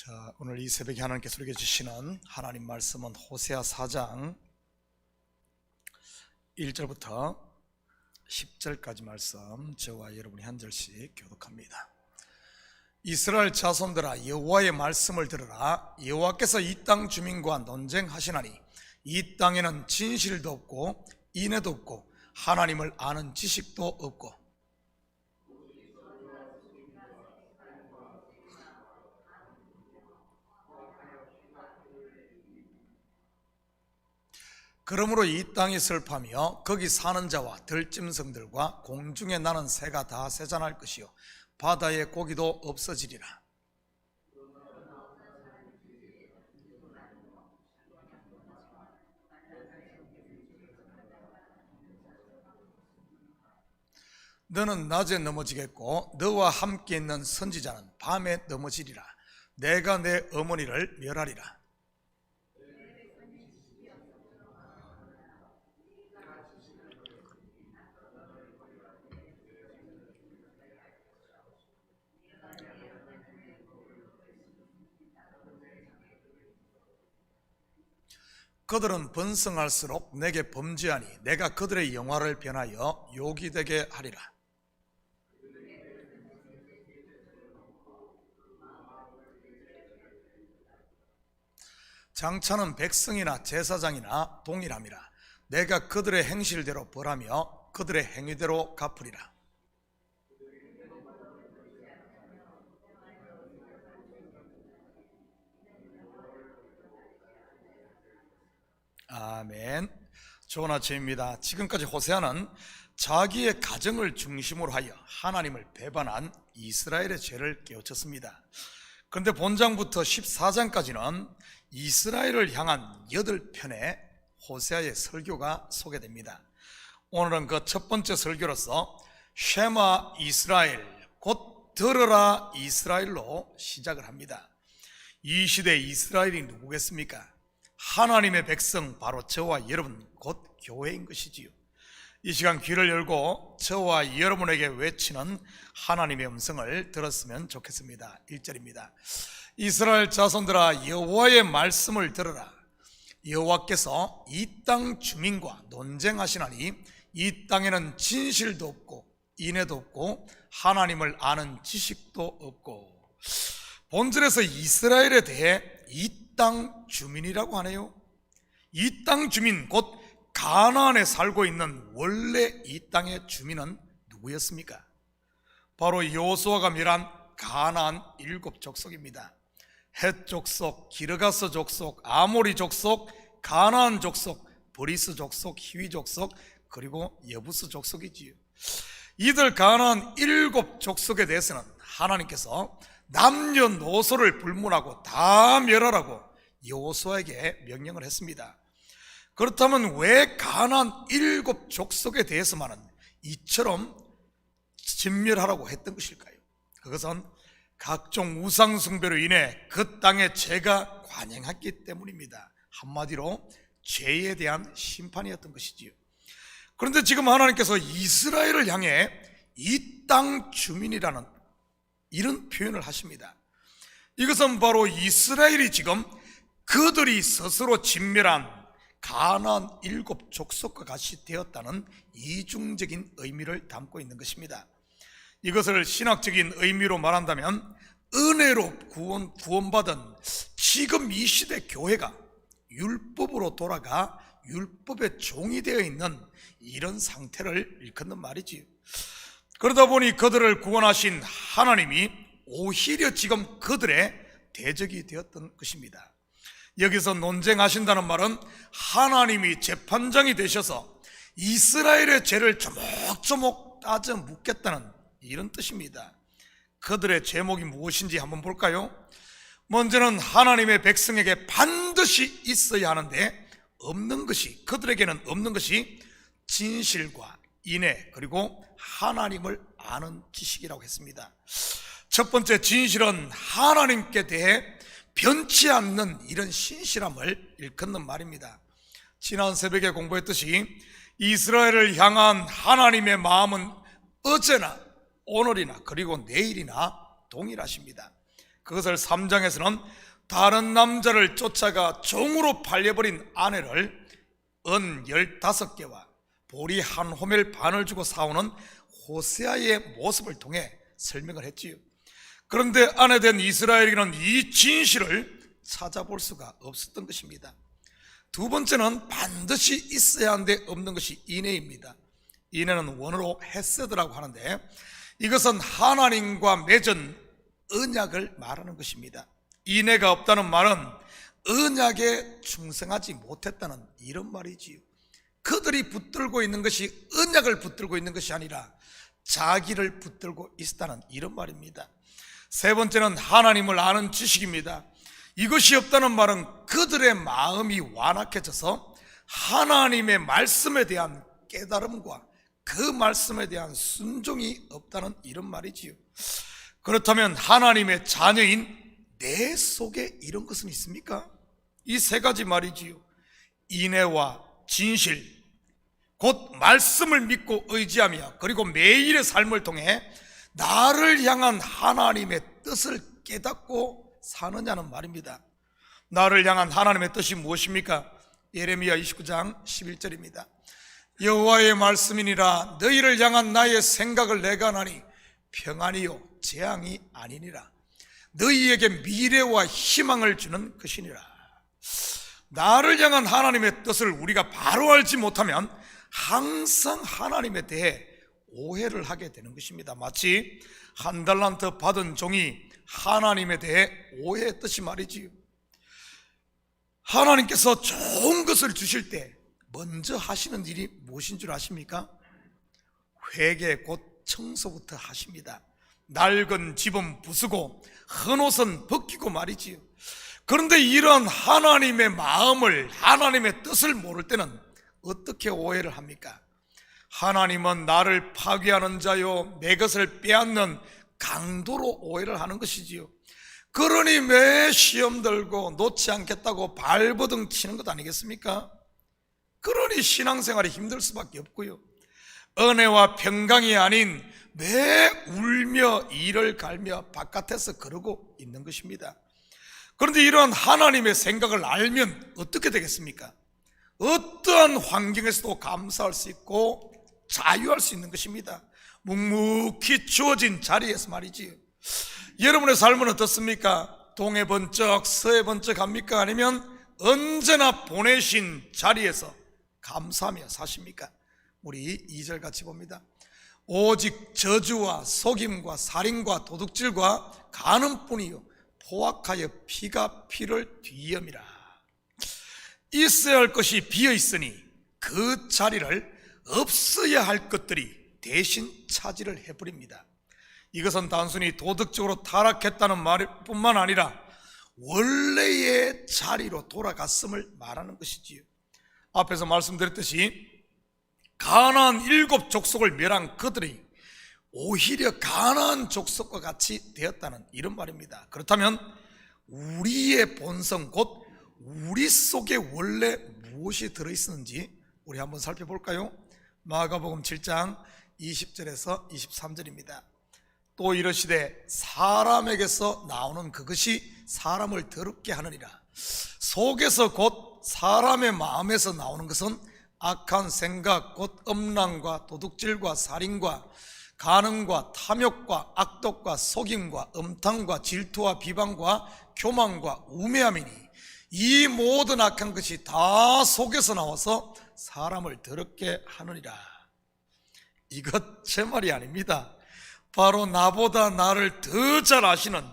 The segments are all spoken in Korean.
자, 오늘 이 새벽에 하나님께서 우리에게 주시는 하나님 말씀은 호세아 4장 1절부터 10절까지 말씀, 저와 여러분이 한 절씩 교독합니다. 이스라엘 자손들아, 여호와의 말씀을 들으라. 여호와께서 이 땅 주민과 논쟁하시나니 이 땅에는 진실도 없고 인애도 없고 하나님을 아는 지식도 없고 그러므로 이 땅이 슬퍼하며 거기 사는 자와 들짐승들과 공중에 나는 새가 다 세잔할 것이요 바다의 고기도 없어지리라. 너는 낮에 넘어지겠고 너와 함께 있는 선지자는 밤에 넘어지리라. 내가 내 어머니를 멸하리라. 그들은 번성할수록 내게 범죄하니 내가 그들의 영화를 변하여 욕이 되게 하리라. 장차는 백성이나 제사장이나 동일함이라. 내가 그들의 행실대로 벌하며 그들의 행위대로 갚으리라. 아멘. 좋은 아침입니다. 지금까지 호세아는 자기의 가정을 중심으로 하여 하나님을 배반한 이스라엘의 죄를 깨우쳤습니다. 그런데 본장부터 14장까지는 이스라엘을 향한 8편의 호세아의 설교가 소개됩니다. 오늘은 그 첫 번째 설교로서 쉐마 이스라엘, 곧 들어라 이스라엘로 시작을 합니다. 이 시대 이스라엘이 누구겠습니까? 하나님의 백성, 바로 저와 여러분, 곧 교회인 것이지요. 이 시간 귀를 열고 저와 여러분에게 외치는 하나님의 음성을 들었으면 좋겠습니다. 1절입니다. 이스라엘 자손들아, 여호와의 말씀을 들으라. 여호와께서 이 땅 주민과 논쟁하시나니 이 땅에는 진실도 없고 인애도 없고 하나님을 아는 지식도 없고. 본절에서 이스라엘에 대해 이 땅 주민이라고 하네요. 이 땅 주민, 곧 가나안에 살고 있는 원래 이 땅의 주민은 누구였습니까? 바로 여호수아가 멸한 가나안 7족속입니다. 헷 족속, 기르가스 족속, 아모리 족속, 가나안 족속, 브리스 족속, 히위 족속, 그리고 여부스 족속이지요. 이들 가나안 7족속에 대해서는 하나님께서 남녀노소를 불문하고 다 멸하라고 여호수아에게 명령을 했습니다. 그렇다면 왜 가나안 7족속에 대해서만은 이처럼 진멸하라고 했던 것일까요? 그것은 각종 우상 숭배로 인해 그 땅에 죄가 관영했기 때문입니다. 한마디로 죄에 대한 심판이었던 것이지요. 그런데 지금 하나님께서 이스라엘을 향해 이 땅 주민이라는 이런 표현을 하십니다. 이것은 바로 이스라엘이 지금 그들이 스스로 진멸한 가나안 7족속과 같이 되었다는 이중적인 의미를 담고 있는 것입니다. 이것을 신학적인 의미로 말한다면 은혜로 구원받은 지금 이 시대 교회가 율법으로 돌아가 율법의 종이 되어 있는 이런 상태를 일컫는 말이지요. 그러다 보니 그들을 구원하신 하나님이 오히려 지금 그들의 대적이 되었던 것입니다. 여기서 논쟁하신다는 말은 하나님이 재판장이 되셔서 이스라엘의 죄를 조목조목 따져 묻겠다는 이런 뜻입니다. 그들의 죄목이 무엇인지 한번 볼까요? 먼저는 하나님의 백성에게 반드시 있어야 하는데 없는 것이, 그들에게는 없는 것이 진실과 인애, 그리고 하나님을 아는 지식이라고 했습니다. 첫 번째 진실은 하나님께 대해 변치 않는 이런 신실함을 일컫는 말입니다. 지난 새벽에 공부했듯이 이스라엘을 향한 하나님의 마음은 어제나 오늘이나 그리고 내일이나 동일하십니다. 그것을 3장에서는 다른 남자를 쫓아가 종으로 팔려버린 아내를 은 15개와 보리 한 호멜 반을 주고 사오는 호세아의 모습을 통해 설명을 했지요. 그런데 아내된 이스라엘에게는 이 진실을 찾아볼 수가 없었던 것입니다. 두 번째는 반드시 있어야 하는데 없는 것이 인애입니다. 인애는 원어로 헤세드라고 하는데 이것은 하나님과 맺은 언약을 말하는 것입니다. 인애가 없다는 말은 언약에 충성하지 못했다는 이런 말이지요. 그들이 붙들고 있는 것이 언약을 붙들고 있는 것이 아니라 자기를 붙들고 있다는 이런 말입니다. 세 번째는 하나님을 아는 지식입니다. 이것이 없다는 말은 그들의 마음이 완악해져서 하나님의 말씀에 대한 깨달음과 그 말씀에 대한 순종이 없다는 이런 말이지요. 그렇다면 하나님의 자녀인 내 속에 이런 것은 있습니까? 이 세 가지 말이지요. 인애와 진실, 곧 말씀을 믿고 의지하며 그리고 매일의 삶을 통해 나를 향한 하나님의 뜻을 깨닫고 사느냐는 말입니다. 나를 향한 하나님의 뜻이 무엇입니까? 예레미야 29장 11절입니다. 여호와의 말씀이니라 너희를 향한 나의 생각을 내가 하나니 평안이요 재앙이 아니니라 너희에게 미래와 희망을 주는 것이니라. 나를 향한 하나님의 뜻을 우리가 바로 알지 못하면 항상 하나님에 대해 오해를 하게 되는 것입니다. 마치 한 달란트 받은 종이 하나님에 대해 오해했듯이 말이지요. 하나님께서 좋은 것을 주실 때 먼저 하시는 일이 무엇인 줄 아십니까? 회개 곧 청소부터 하십니다. 낡은 집은 부수고 헌옷은 벗기고 말이지요. 그런데 이런 하나님의 마음을, 하나님의 뜻을 모를 때는 어떻게 오해를 합니까? 하나님은 나를 파괴하는 자요 내 것을 빼앗는 강도로 오해를 하는 것이지요. 그러니 매 시험 들고 놓지 않겠다고 발버둥 치는 것 아니겠습니까? 그러니 신앙생활이 힘들 수밖에 없고요. 은혜와 평강이 아닌 매 울며 이를 갈며 바깥에서 그러고 있는 것입니다. 그런데 이러한 하나님의 생각을 알면 어떻게 되겠습니까? 어떠한 환경에서도 감사할 수 있고 자유할 수 있는 것입니다. 묵묵히 주어진 자리에서 말이지요. 여러분의 삶은 어떻습니까? 동해 번쩍 서해 번쩍 합니까? 아니면 언제나 보내신 자리에서 감사하며 사십니까? 우리 2절 같이 봅니다. 오직 저주와 속임과 살인과 도둑질과 간음뿐이요 포악하여 피가 피를 뒤염이라. 있어야 할 것이 비어있으니 그 자리를 없어야 할 것들이 대신 차지를 해버립니다. 이것은 단순히 도덕적으로 타락했다는 말뿐만 아니라 원래의 자리로 돌아갔음을 말하는 것이지요. 앞에서 말씀드렸듯이 가나안 7족속을 멸한 그들이 오히려 가나안 족속과 같이 되었다는 이런 말입니다. 그렇다면 우리의 본성 곧 우리 속에 원래 무엇이 들어있었는지 우리 한번 살펴볼까요? 마가복음 7장 20절에서 23절입니다. 또 이르시되 사람에게서 나오는 그것이 사람을 더럽게 하느니라. 속에서 곧 사람의 마음에서 나오는 것은 악한 생각 곧 음란과 도둑질과 살인과 간음과 탐욕과 악독과 속임과 음탕과 질투와 비방과 교만과 우매함이니 이 모든 악한 것이 다 속에서 나와서 사람을 더럽게 하느니라. 이것 제 말이 아닙니다. 바로 나보다 나를 더 잘 아시는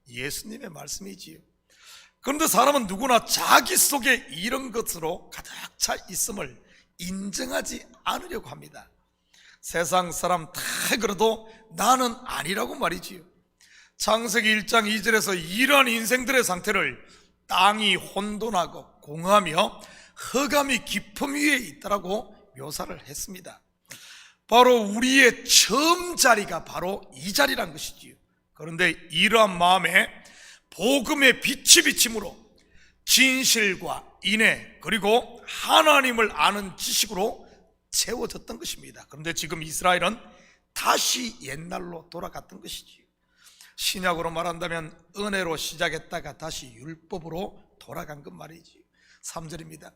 예수님의 말씀이지요. 그런데 사람은 누구나 자기 속에 이런 것으로 가득 차 있음을 인정하지 않으려고 합니다. 세상 사람 다 그래도 나는 아니라고 말이지요. 창세기 1장 2절에서 이러한 인생들의 상태를 땅이 혼돈하고 공하며 흑암이 깊음 위에 있다라고 묘사를 했습니다. 바로 우리의 처음 자리가 바로 이 자리란 것이지요. 그런데 이러한 마음에 복음의 빛이 비침으로 진실과 인애 그리고 하나님을 아는 지식으로 채워졌던 것입니다. 그런데 지금 이스라엘은 다시 옛날로 돌아갔던 것이지요. 신약으로 말한다면 은혜로 시작했다가 다시 율법으로 돌아간 것 말이지. 3절입니다.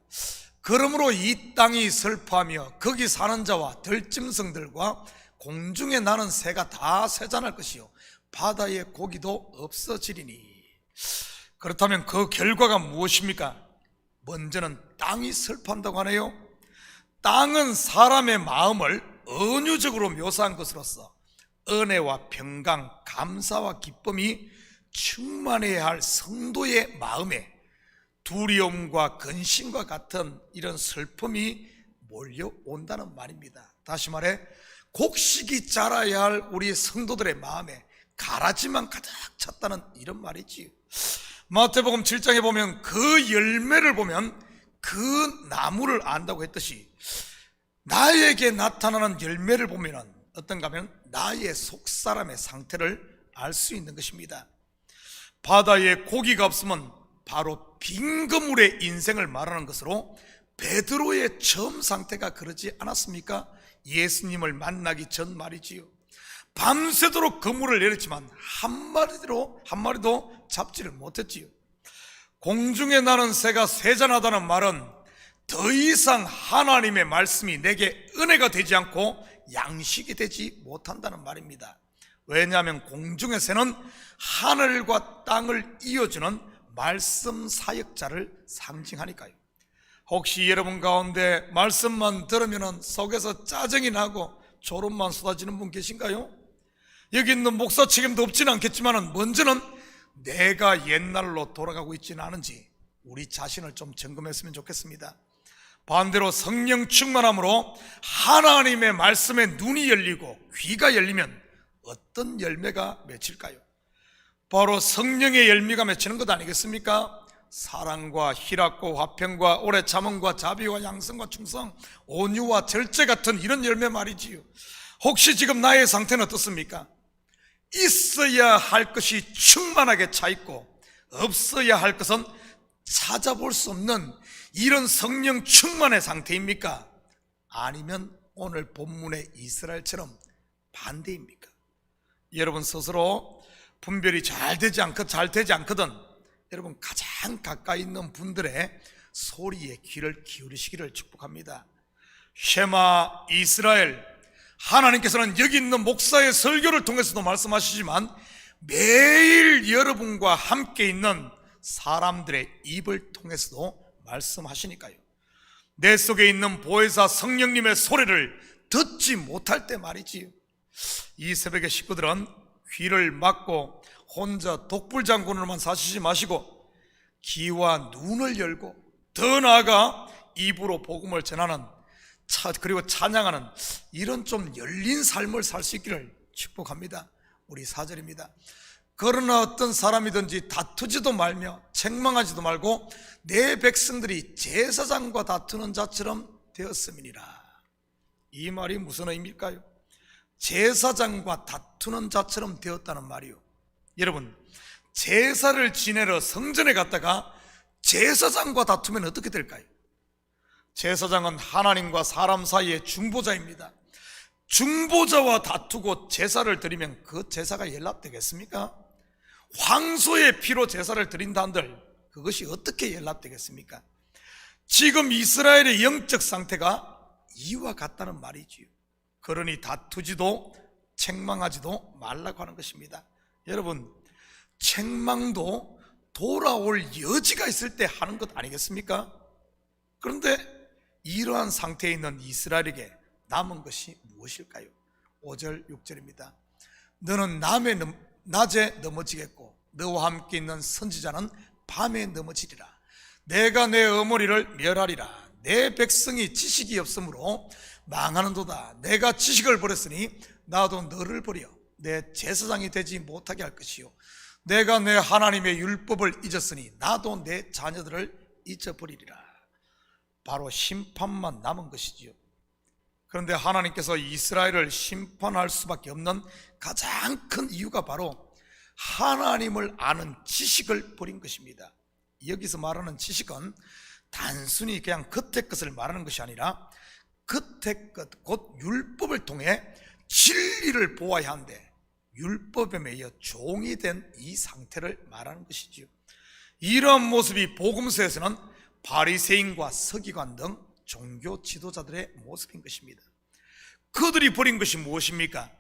그러므로 이 땅이 슬퍼하며 거기 사는 자와 들짐승들과 공중에 나는 새가 다 쇠잔할 것이요 바다의 고기도 없어지리니. 그렇다면 그 결과가 무엇입니까? 먼저는 땅이 슬퍼한다고 하네요. 땅은 사람의 마음을 은유적으로 묘사한 것으로서 은혜와 평강, 감사와 기쁨이 충만해야 할 성도의 마음에 두려움과 근심과 같은 이런 슬픔이 몰려온다는 말입니다. 다시 말해 곡식이 자라야 할 우리 성도들의 마음에 가라지만 가득 찼다는 이런 말이지요. 마태복음 7장에 보면 그 열매를 보면 그 나무를 안다고 했듯이 나에게 나타나는 열매를 보면 어떤가 하면 나의 속사람의 상태를 알 수 있는 것입니다. 바다에 고기가 없으면 바로 빈 그물의 인생을 말하는 것으로 베드로의 처음 상태가 그러지 않았습니까? 예수님을 만나기 전 말이지요. 밤새도록 그물을 내렸지만 한 마리도 잡지를 못했지요. 공중에 나는 새가 쇠잔하다는 말은 더 이상 하나님의 말씀이 내게 은혜가 되지 않고 양식이 되지 못한다는 말입니다. 왜냐하면 공중의 새는 하늘과 땅을 이어주는 말씀 사역자를 상징하니까요. 혹시 여러분 가운데 말씀만 들으면 속에서 짜증이 나고 졸음만 쏟아지는 분 계신가요? 여기 있는 목사 책임도 없지는 않겠지만 먼저는 내가 옛날로 돌아가고 있지는 않은지 우리 자신을 좀 점검했으면 좋겠습니다. 반대로 성령 충만함으로 하나님의 말씀에 눈이 열리고 귀가 열리면 어떤 열매가 맺힐까요? 바로 성령의 열매가 맺히는 것 아니겠습니까? 사랑과 희락과 화평과 오래 참음과 자비와 양성과 충성, 온유와 절제 같은 이런 열매 말이지요. 혹시 지금 나의 상태는 어떻습니까? 있어야 할 것이 충만하게 차 있고 없어야 할 것은 찾아볼 수 없는 이런 성령 충만의 상태입니까? 아니면 오늘 본문의 이스라엘처럼 반대입니까? 여러분 스스로 분별이 잘 되지 않거든 여러분 가장 가까이 있는 분들의 소리에 귀를 기울이시기를 축복합니다. 쉐마 이스라엘, 하나님께서는 여기 있는 목사의 설교를 통해서도 말씀하시지만 매일 여러분과 함께 있는 사람들의 입을 통해서도 말씀하시니까요. 내 속에 있는 보혜사 성령님의 소리를 듣지 못할 때 말이지요. 이 새벽의 식구들은 귀를 막고 혼자 독불장군으로만 사시지 마시고 귀와 눈을 열고 더 나아가 입으로 복음을 전하는 그리고 찬양하는 이런 좀 열린 삶을 살 수 있기를 축복합니다. 우리 4절입니다. 그러나 어떤 사람이든지 다투지도 말며 책망하지도 말고 내 백성들이 제사장과 다투는 자처럼 되었음이니라. 이 말이 무슨 의미일까요? 제사장과 다투는 자처럼 되었다는 말이요. 여러분, 제사를 지내러 성전에 갔다가 제사장과 다투면 어떻게 될까요? 제사장은 하나님과 사람 사이의 중보자입니다. 중보자와 다투고 제사를 드리면 그 제사가 연락되겠습니까? 황소의 피로 제사를 드린다 한들 그것이 어떻게 연락되겠습니까? 지금 이스라엘의 영적 상태가 이와 같다는 말이지요. 그러니 다투지도 책망하지도 말라고 하는 것입니다. 여러분, 책망도 돌아올 여지가 있을 때 하는 것 아니겠습니까? 그런데 이러한 상태에 있는 이스라엘에게 남은 것이 무엇일까요? 5절 6절입니다. 너는 낮에 넘어지겠고 너와 함께 있는 선지자는 밤에 넘어지리라. 내가 내 어머니를 멸하리라. 내 백성이 지식이 없으므로 망하는도다. 내가 지식을 버렸으니 나도 너를 버려 내 제사장이 되지 못하게 할 것이요 내가 내 하나님의 율법을 잊었으니 나도 내 자녀들을 잊어버리리라. 바로 심판만 남은 것이지요. 그런데 하나님께서 이스라엘을 심판할 수밖에 없는 가장 큰 이유가 바로 하나님을 아는 지식을 버린 것입니다. 여기서 말하는 지식은 단순히 그냥 겉의 것을 말하는 것이 아니라 겉의 것, 곧 율법을 통해 진리를 보아야 하는데 율법에 매여 종이 된 이 상태를 말하는 것이지요. 이러한 모습이 복음서에서는 바리새인과 서기관 등 종교 지도자들의 모습인 것입니다. 그들이 버린 것이 무엇입니까?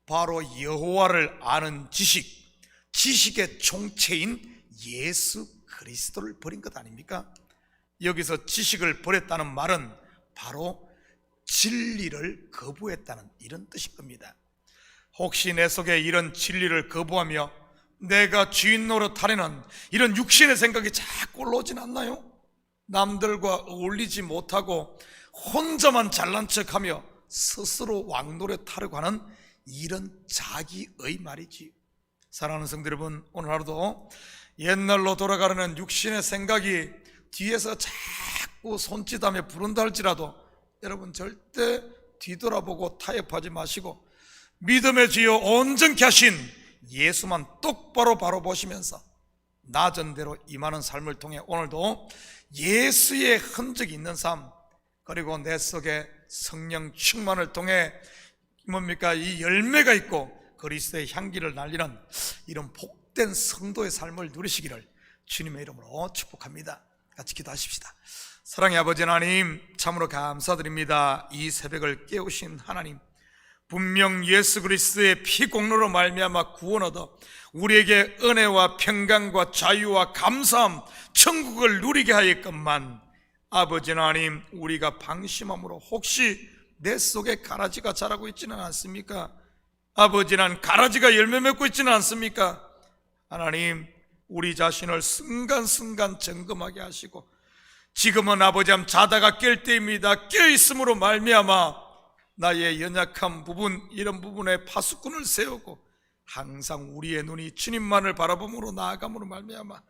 바로 여호와를 아는 지식의 총체인 예수 그리스도를 버린 것 아닙니까? 여기서 지식을 버렸다는 말은 바로 진리를 거부했다는 이런 뜻인 겁니다. 혹시 내 속에 이런 진리를 거부하며 내가 주인 노릇하려는 이런 육신의 생각이 자꾸 올라오진 않나요? 남들과 어울리지 못하고 혼자만 잘난 척하며 스스로 왕노릇하려고 하는 이런 자기의 말이지. 사랑하는 성도 여러분, 오늘 하루도 옛날로 돌아가려는 육신의 생각이 뒤에서 자꾸 손짓하며 부른다 할지라도 여러분 절대 뒤돌아보고 타협하지 마시고 믿음의 주여 온전케 하신 예수만 똑바로 바라보시면서 낮은 대로 임하는 삶을 통해 오늘도 예수의 흔적이 있는 삶, 그리고 내 속에 성령 충만을 통해 뭡니까? 이 열매가 있고 그리스도의 향기를 날리는 이런 복된 성도의 삶을 누리시기를 주님의 이름으로 축복합니다. 같이 기도하십시다. 사랑의 아버지 하나님, 참으로 감사드립니다. 이 새벽을 깨우신 하나님, 분명 예수 그리스도의 피 공로로 말미암아 구원 얻어 우리에게 은혜와 평강과 자유와 감사함, 천국을 누리게 하였건만 아버지 하나님, 우리가 방심함으로 혹시 내 속에 가라지가 자라고 있지는 않습니까? 아버지, 난 가라지가 열매 맺고 있지는 않습니까? 하나님, 우리 자신을 순간순간 점검하게 하시고 지금은 아버지 자다가 깰 때입니다. 깨어있음으로 말미암아 나의 연약한 부분, 이런 부분에 파수꾼을 세우고 항상 우리의 눈이 주님만을 바라봄으로 나아감으로 말미암아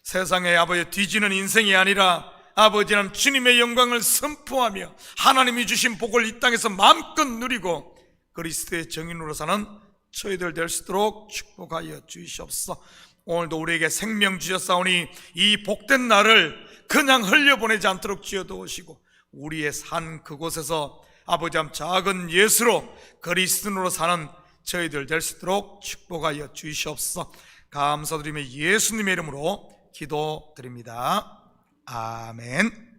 세상에 아버지 뒤지는 인생이 아니라 아버지는 주님의 영광을 선포하며 하나님이 주신 복을 이 땅에서 마음껏 누리고 그리스도의 정인으로 사는 저희들 될 수 있도록 축복하여 주시옵소서. 오늘도 우리에게 생명 주셨사오니 이 복된 날을 그냥 흘려보내지 않도록 지어두시고 우리의 산 그곳에서 아버지 작은 예수로 그리스도로 사는 저희들 될 수 있도록 축복하여 주시옵소서. 감사드리며 예수님의 이름으로 기도드립니다. 아멘.